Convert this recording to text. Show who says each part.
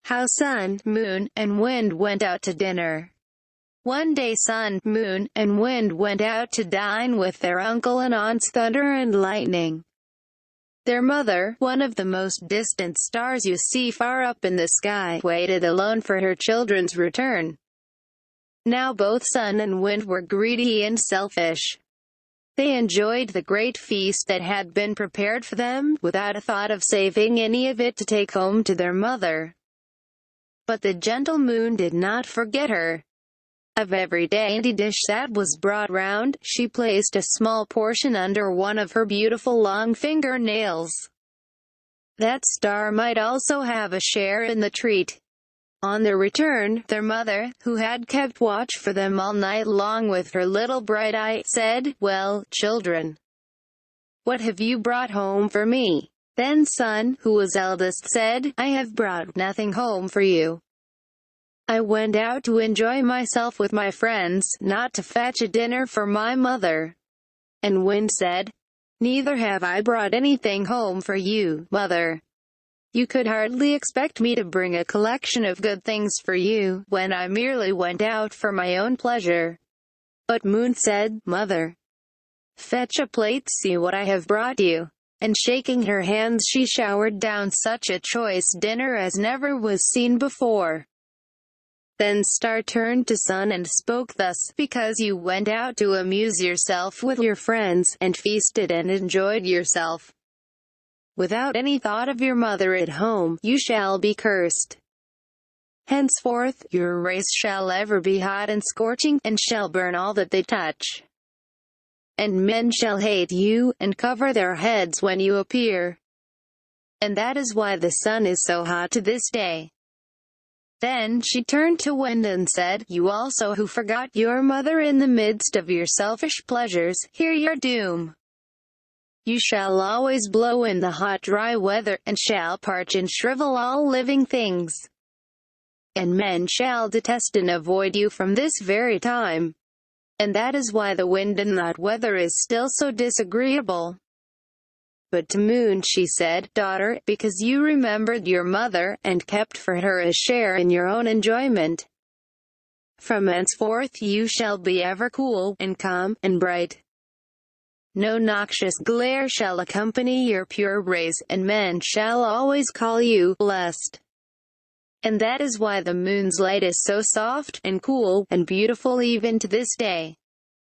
Speaker 1: How Sun, Moon, and Wind Went Out to Dinner. One day Sun, Moon, and Wind went out to dine with their uncle and aunts Thunder and Lightning. Their mother, one of the most distant stars you see far up in the sky, waited alone for her children's return. Now both Sun and Wind were greedy and selfish. They enjoyed the great feast that had been prepared for them, without a thought of saving any of it to take home to their mother. But the gentle Moon did not forget her. Of every dainty dish that was brought round, she placed a small portion under one of her beautiful long fingernails. That star might also have a share in the treat. On their return, their mother, who had kept watch for them all night long with her little bright eye, said, "Well, children, what have you brought home for me?" Then Sun, who was eldest, said, "I have brought nothing home for you. I went out to enjoy myself with my friends, not to fetch a dinner for my mother." And Wind said, "Neither have I brought anything home for you, mother. You could hardly expect me to bring a collection of good things for you, when I merely went out for my own pleasure." But Moon said, "Mother, fetch a plate, see what I have brought you." And shaking her hands she showered down such a choice dinner as never was seen before. Then Star turned to Sun and spoke thus, "Because you went out to amuse yourself with your friends, and feasted and enjoyed yourself, without any thought of your mother at home, you shall be cursed. Henceforth, your race shall ever be hot and scorching, and shall burn all that they touch. And men shall hate you, and cover their heads when you appear. And that is why the sun is so hot to this day." Then she turned to Wind and said, "You also who forgot your mother in the midst of your selfish pleasures, hear your doom. You shall always blow in the hot dry weather, and shall parch and shrivel all living things. And men shall detest and avoid you from this very time. And that is why the wind in that weather is still so disagreeable." But to Moon she said, "Daughter, because you remembered your mother, and kept for her a share in your own enjoyment, from henceforth you shall be ever cool, and calm, and bright. No noxious glare shall accompany your pure rays, and men shall always call you blessed." And that is why the moon's light is so soft, and cool, and beautiful even to this day.